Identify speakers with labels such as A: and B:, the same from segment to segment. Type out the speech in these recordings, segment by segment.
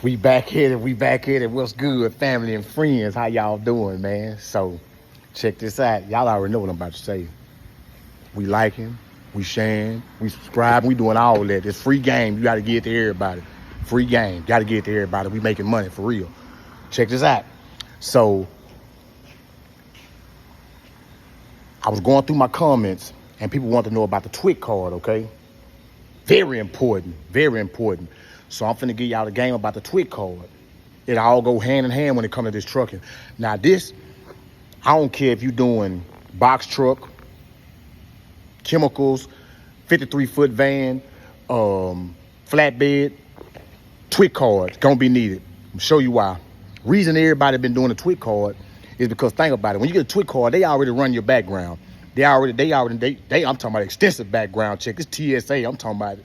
A: We back here. What's good, family and friends? How y'all doing, man? So, check this out. Y'all already know what I'm about to say. We liking, we sharing, we subscribing, we doing all that. It's free game. You got to get it to everybody. Free game. Got to get it to everybody. We making money for real. Check this out. So, I was going through my comments, and people want to know about the TWIC card, okay? Very important. Very important. So I'm finna give y'all the game about the TWIC card. It all go hand in hand when it comes to this trucking. Now this, I don't care if you're doing box truck, chemicals, 53-foot van, flatbed, TWIC card gonna be needed. I'll show you why. Reason everybody been doing the TWIC card is because think about it. When you get a TWIC card, they already run your background. They I'm talking about extensive background check. It's TSA. I'm talking about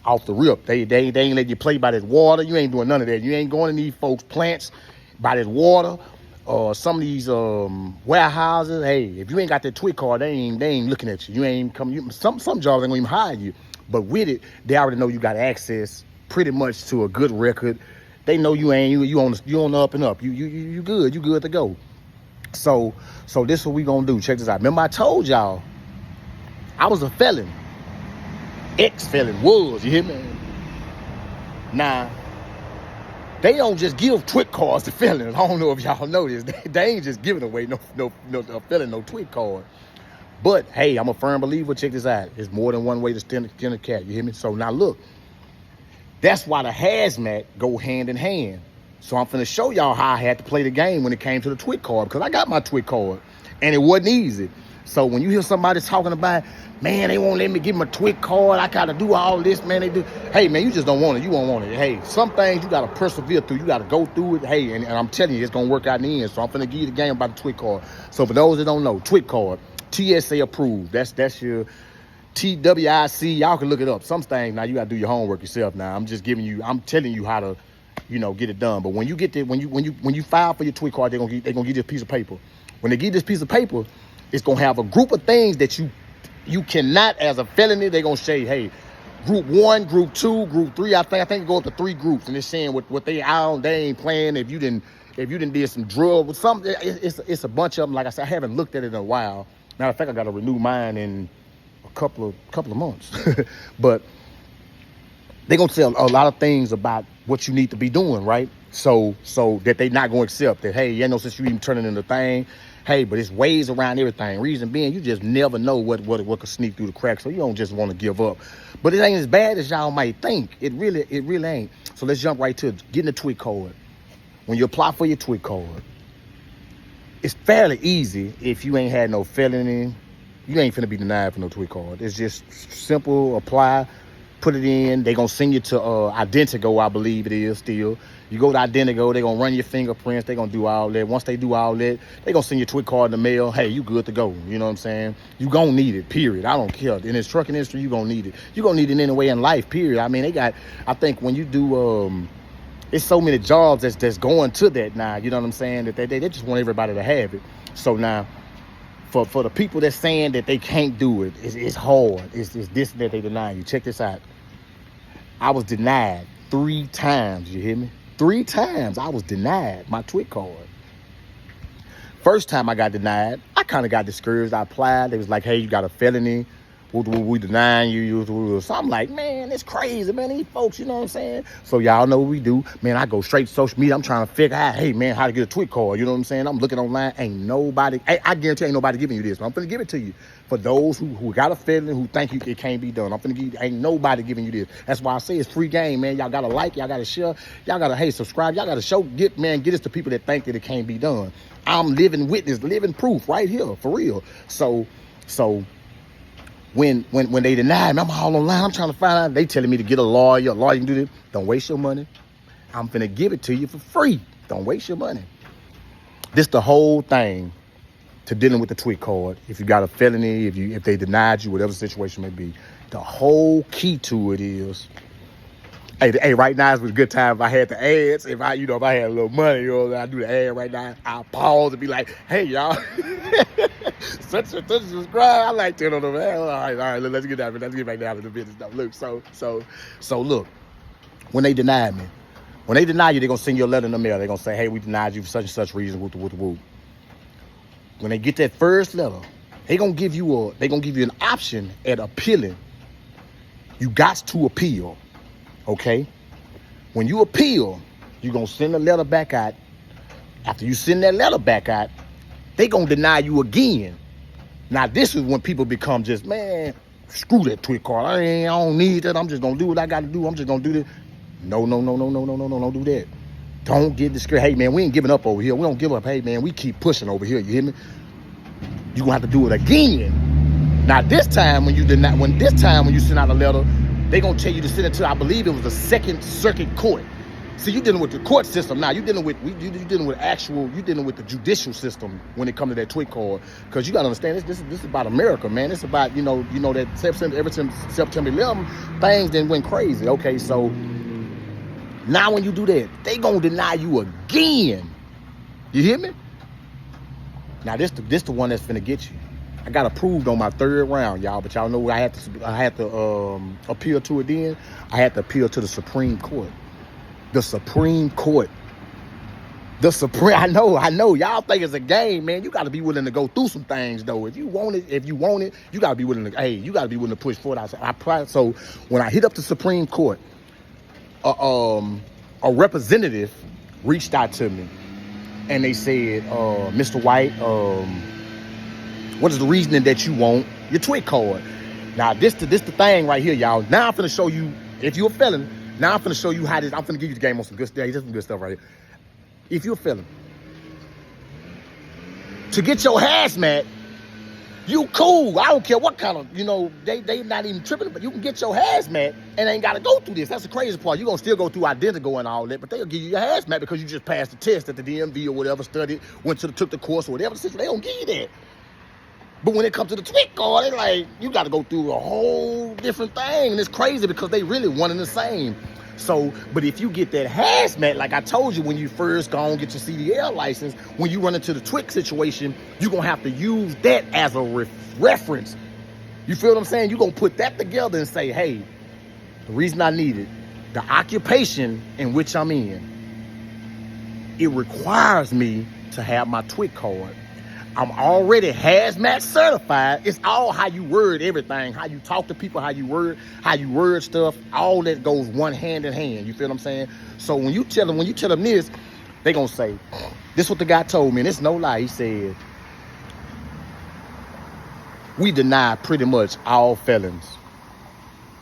A: off the rip. They ain't let you play by this water. You ain't doing none of that. You ain't going to these folks' plants by this water or some of these warehouses. Hey, if you ain't got that TWIC card, they ain't looking at you. You ain't coming. Some jobs ain't gonna even hire you. But with it, they already know you got access pretty much to a good record. They know you on the up and up. You good. You good to go. So this is what we gonna do. Check this out. Remember I told y'all I was a felon. Ex-felon was, you hear me? Now, they don't just give TWIC cards to felons. I don't know if y'all know this. They ain't just giving away no felon, no TWIC card. But hey, I'm a firm believer. Check this out. There's more than one way to skin a cat. You hear me? So now look, that's why the hazmat go hand in hand. So I'm finna show y'all how I had to play the game when it came to the TWIC card, because I got my TWIC card and it wasn't easy. So when you hear somebody talking about, man, they won't let me give them a TWIC card, I gotta do all this, man, they do. Hey, man, you just don't want it. You won't want it. Hey, some things you gotta persevere through. You gotta go through it. Hey, and I'm telling you, it's gonna work out in the end. So I'm finna give you the game about the TWIC card. So for those that don't know, TWIC card, TSA approved. That's your TWIC. Y'all can look it up. Some things now you gotta do your homework yourself. Now I'm telling you how to, get it done. But when you get there, when you file for your TWIC card, they're gonna give you this piece of paper. When they give this piece of paper, it's gonna have a group of things that you cannot, as a felony, they're gonna say, hey, group 1, group 2, group 3. I think it goes up to 3 groups, and it's saying what they ain't playing. If you didn't did some drug with something, it's a bunch of them. Like I said, I haven't looked at it in a while. Matter of fact, I gotta renew mine in a couple of months. But they're gonna tell a lot of things about what you need to be doing, right? So that they not gonna accept that, hey, since you even turning in the thing. Hey, but it's ways around everything. Reason being, you just never know what could sneak through the cracks. So you don't just want to give up. But it ain't as bad as y'all might think. It really ain't. So let's jump right to it. Getting a TWIC card. When you apply for your TWIC card, it's fairly easy if you ain't had no felony. You ain't finna be denied for no TWIC card. It's just simple. Apply, put it in. They gonna send you to Identigo, I believe it is still. You go to Identigo, they gonna run your fingerprints, they gonna do all that. Once they do all that, they gonna send your TWIC card in the mail. Hey, you good to go. You know what I'm saying? You gonna need it, period. I don't care. In this trucking industry, you gonna need it. You gonna need it anyway in life, period. I mean, I think when you do, it's so many jobs that's going to that now, you know what I'm saying? That they just want everybody to have it. So now, for the people that's saying that they can't do it, it's hard. It's this that they deny you. Check this out. I was denied 3 times, you hear me? 3 times I was denied my TWIC card. First time I got denied, I kind of got discouraged. I applied. They was like, hey, you got a felony. We denying you. So I'm like, man, it's crazy, man. These folks, you know what I'm saying? So y'all know what we do. Man, I go straight to social media. I'm trying to figure out, hey, man, how to get a TWIC card. You know what I'm saying? I'm looking online. Ain't nobody, I guarantee ain't nobody giving you this. But I'm going to give it to you. For those who got a felony, who think it can't be done, I'm going to give you, ain't nobody giving you this. That's why I say it's free game, man. Y'all got to like, y'all got to share, y'all got to, hey, subscribe. Y'all got to get this to people that think that it can't be done. I'm living witness, living proof right here, for real. So when they deny me, I'm all online. I'm trying to find out. They telling me to get a lawyer. A lawyer can do this. Don't waste your money. I'm finna give it to you for free. Don't waste your money. This the whole thing to dealing with the TWIC card. If you got a felony, if they denied you, whatever the situation may be, the whole key to it is, hey, right now is a good time if I had the ads. If I had a little money, I do the ad right now. I'll pause and be like, hey, y'all, such and subscribe. I like to know them. All right, let's get back down to the business. Now, look, so look, when they denied me, When they deny you, they're going to send you a letter in the mail. They're going to say, hey, we denied you for such and such reason, whoop. When they get that first letter, they're going to give you an option at appealing. You got to appeal, okay? When you appeal, you're going to send a letter back out. After you send that letter back out, they're going to deny you again. Now, this is when people become just, man, screw that TWIC card. I don't need that. I'm just going to do what I got to do. I'm just going to do this. No, don't do that. Don't get discouraged. Hey, man, we ain't giving up over here. We don't give up. Hey, man, we keep pushing over here. You hear me? You're going to have to do it again. Now, this time when you send out a letter, they're going to tell you to send it to, I believe it was the Second Circuit Court. See, you're dealing with the court system now. You're dealing with the judicial system when it comes to that TWIC card. Because you got to understand, this is about America, man. It's about, you know that ever since September 11, things then went crazy. Okay, so now when you do that, they going to deny you again. You hear me? Now, this the one that's finna get you. I got approved on my third round, y'all. But y'all know I had to appeal to it then. I had to appeal to the Supreme Court. The Supreme Court. I know. Y'all think it's a game, man. You got to be willing to go through some things, though. If you want it, you got to be willing to, push forward. So when I hit up the Supreme Court, a representative reached out to me, and they said, Mr. White, what is the reasoning that you want your TWIC card? Now, this the thing right here, y'all. Now I'm finna show you, if you're a felon, now I'm finna show you how this, I'm finna give you the game on some good stuff. There's some good stuff right here. If you're a felon, to get your hazmat, you cool. I don't care what kind of, they not even tripping, but you can get your hazmat and ain't got to go through this. That's the crazy part. You're going to still go through identical and all that, but they'll give you your hazmat because you just passed the test at the DMV or whatever, studied, took the course or whatever. They don't give you that. But when it comes to the TWIC card, it's like, you got to go through a whole different thing. And it's crazy because they really one and the same. So, but if you get that hazmat, like I told you, when you first go and get your CDL license, when you run into the TWIC situation, you're going to have to use that as a reference. You feel what I'm saying? You're going to put that together and say, hey, the reason I need it, the occupation in which I'm in, it requires me to have my TWIC card. I'm already hazmat certified. It's all how you word everything, how you talk to people, how you word stuff. All that goes one hand in hand. You feel what I'm saying? So when you tell them this, they gonna say, this is what the guy told me, and it's no lie. He said, we deny pretty much all felons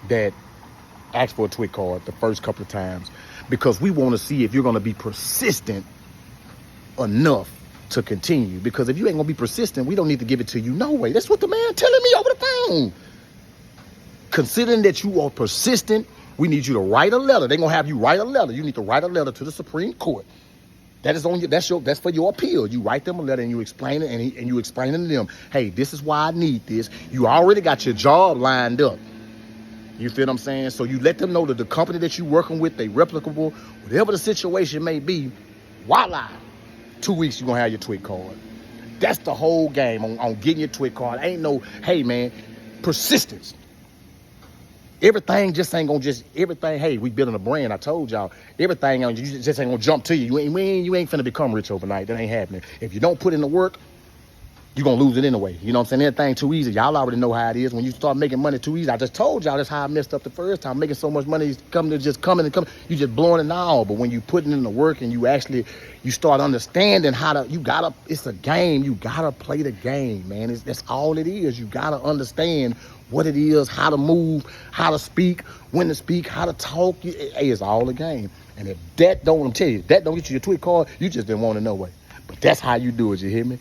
A: that ask for a TWIC card the first couple of times because we want to see if you're gonna be persistent enough to continue. Because if you ain't gonna be persistent, we don't need to give it to you no way. That's what the man telling me over the phone. Considering that you are persistent, we need you to write a letter. They're gonna have you write a letter. You need to write a letter to the Supreme Court. That is on you. That's for your appeal. You write them a letter and you explain it, and you explain to them, hey, this is why I need this. You already got your job lined up. You feel what I'm saying? So you let them know that the company that you're working with, they replicable, whatever the situation may be, voila. 2 weeks, you're going to have your TWIC card. That's the whole game on getting your TWIC card. Ain't no, hey, man, persistence. Everything just ain't going to everything, hey, we building a brand. I told y'all, everything you just ain't going to jump to you. You ain't finna become rich overnight. That ain't happening. If you don't put in the work, you're going to lose it anyway. You know what I'm saying? Everything too easy. Y'all already know how it is. When you start making money too easy, I just told y'all that's how I messed up the first time. Making so much money, coming. You just blowing it all. But when you putting in the work and you start understanding it's a game. You got to play the game, man. That's all it is. You got to understand what it is, how to move, how to speak, when to speak, how to talk. It's all a game. And if that don't get you your TWIC card, you just didn't want it no way. But that's how you do it, you hear me?